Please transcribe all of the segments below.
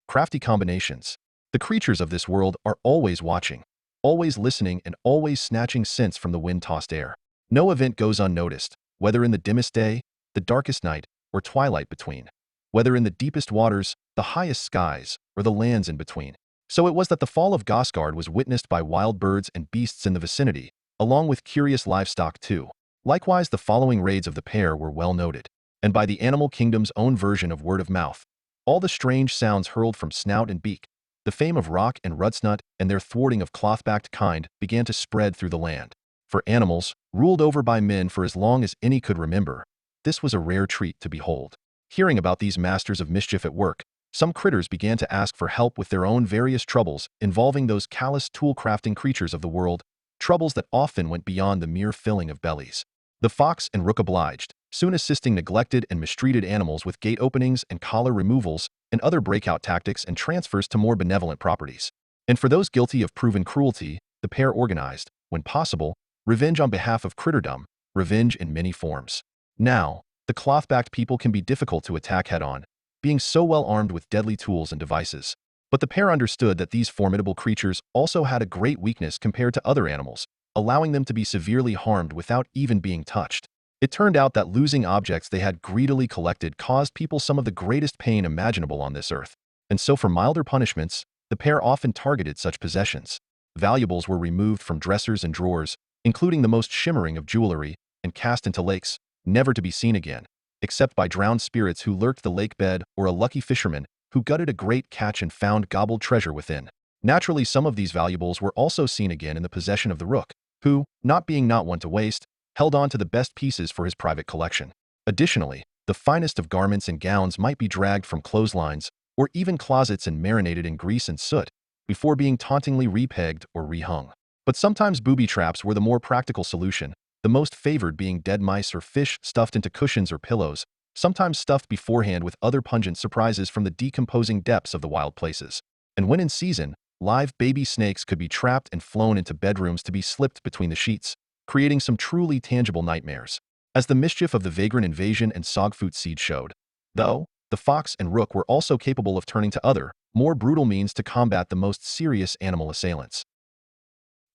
crafty combinations. The creatures of this world are always watching, always listening, and always snatching scents from the wind-tossed air. No event goes unnoticed, whether in the dimmest day, the darkest night, or twilight between. Whether in the deepest waters, the highest skies, or the lands in between. So it was that the fall of Gosgard was witnessed by wild birds and beasts in the vicinity, along with curious livestock too. Likewise, the following raids of the pair were well noted, and by the animal kingdom's own version of word of mouth. All the strange sounds hurled from snout and beak, the fame of Rock and Rutsnut and their thwarting of cloth-backed kind began to spread through the land. For animals, ruled over by men for as long as any could remember, this was a rare treat to behold. Hearing about these masters of mischief at work, some critters began to ask for help with their own various troubles involving those callous tool-crafting creatures of the world, troubles that often went beyond the mere filling of bellies. The fox and rook obliged, soon assisting neglected and mistreated animals with gate openings and collar removals and other breakout tactics and transfers to more benevolent properties. And for those guilty of proven cruelty, the pair organized, when possible, revenge on behalf of critterdom, revenge in many forms. Now, the cloth-backed people can be difficult to attack head-on, being so well armed with deadly tools and devices. But the pair understood that these formidable creatures also had a great weakness compared to other animals, allowing them to be severely harmed without even being touched. It turned out that losing objects they had greedily collected caused people some of the greatest pain imaginable on this earth. And so for milder punishments, the pair often targeted such possessions. Valuables were removed from dressers and drawers, including the most shimmering of jewelry, and cast into lakes, never to be seen again, except by drowned spirits who lurked the lake bed or a lucky fisherman who gutted a great catch and found gobbled treasure within. Naturally, some of these valuables were also seen again in the possession of the rook, who, not being not one to waste, held on to the best pieces for his private collection. Additionally, the finest of garments and gowns might be dragged from clotheslines or even closets and marinated in grease and soot before being tauntingly repegged or rehung. But sometimes booby traps were the more practical solution, the most favored being dead mice or fish stuffed into cushions or pillows, sometimes stuffed beforehand with other pungent surprises from the decomposing depths of the wild places. And when in season, live baby snakes could be trapped and flown into bedrooms to be slipped between the sheets, creating some truly tangible nightmares. As the mischief of the vagrant invasion and Sogfoot siege showed, though, the fox and rook were also capable of turning to other, more brutal means to combat the most serious animal assailants.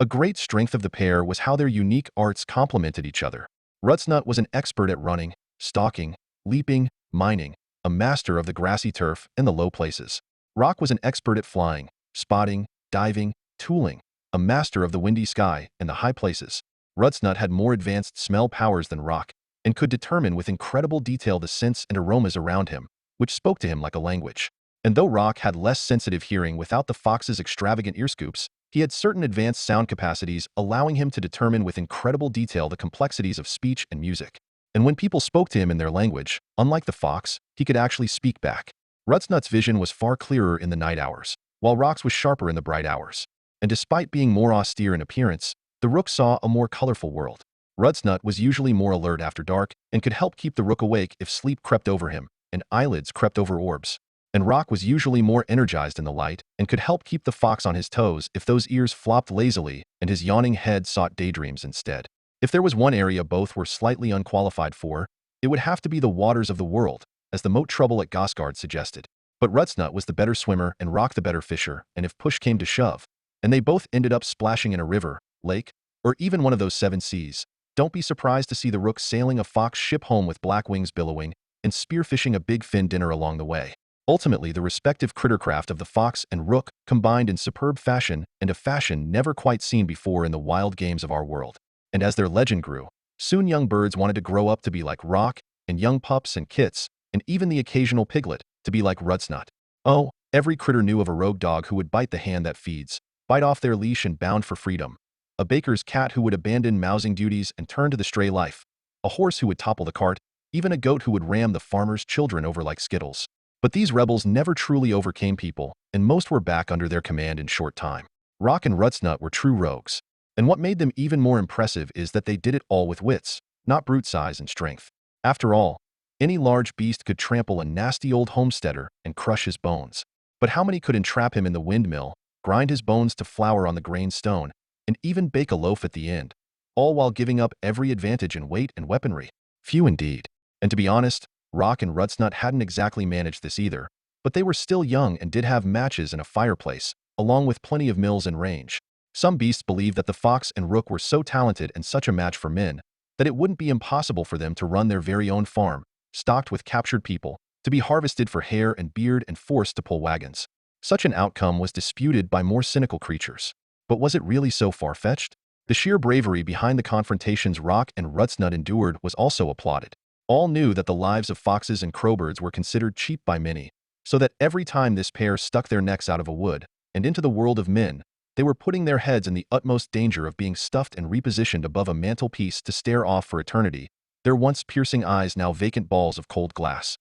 A great strength of the pair was how their unique arts complemented each other. Rutsnut was an expert at running, stalking, leaping, mining, a master of the grassy turf and the low places. Rock was an expert at flying, spotting, diving, tooling, a master of the windy sky and the high places. Rutsnut had more advanced smell powers than Rock, and could determine with incredible detail the scents and aromas around him, which spoke to him like a language. And though Rock had less sensitive hearing without the fox's extravagant ear scoops, he had certain advanced sound capacities allowing him to determine with incredible detail the complexities of speech and music. And when people spoke to him in their language, unlike the fox, he could actually speak back. Rutsnut's vision was far clearer in the night hours, while Rock's was sharper in the bright hours. And despite being more austere in appearance, the rook saw a more colorful world. Rutsnut was usually more alert after dark and could help keep the rook awake if sleep crept over him and eyelids crept over orbs. And Rock was usually more energized in the light and could help keep the fox on his toes if those ears flopped lazily and his yawning head sought daydreams instead. If there was one area both were slightly unqualified for, it would have to be the waters of the world, as the moat trouble at Gosgard suggested. But Rutsnut was the better swimmer and Rock the better fisher, and if push came to shove, and they both ended up splashing in a river, lake, or even one of those seven seas, don't be surprised to see the rook sailing a fox ship home with black wings billowing and spearfishing a big fin dinner along the way. Ultimately, the respective crittercraft of the fox and rook combined in superb fashion and a fashion never quite seen before in the wild games of our world. And as their legend grew, soon young birds wanted to grow up to be like Rock, and young pups and kits, and even the occasional piglet, to be like Rutsnut. Oh, every critter knew of a rogue dog who would bite the hand that feeds, bite off their leash and bound for freedom. A baker's cat who would abandon mousing duties and turn to the stray life. A horse who would topple the cart, even a goat who would ram the farmer's children over like skittles. But these rebels never truly overcame people, and most were back under their command in short time. Rock and Rutsnut were true rogues. And what made them even more impressive is that they did it all with wits, not brute size and strength. After all, any large beast could trample a nasty old homesteader and crush his bones. But how many could entrap him in the windmill, grind his bones to flour on the grain stone, and even bake a loaf at the end, all while giving up every advantage in weight and weaponry? Few indeed. And to be honest, Rock and Rutsnut hadn't exactly managed this either. But they were still young and did have matches and a fireplace, along with plenty of mills and range. Some beasts believed that the fox and rook were so talented and such a match for men that it wouldn't be impossible for them to run their very own farm, stocked with captured people, to be harvested for hair and beard and forced to pull wagons. Such an outcome was disputed by more cynical creatures. But was it really so far-fetched? The sheer bravery behind the confrontations Rock and Rutsnut endured was also applauded. All knew that the lives of foxes and crowbirds were considered cheap by many, so that every time this pair stuck their necks out of a wood and into the world of men, they were putting their heads in the utmost danger of being stuffed and repositioned above a mantelpiece to stare off for eternity, their once piercing eyes now vacant balls of cold glass.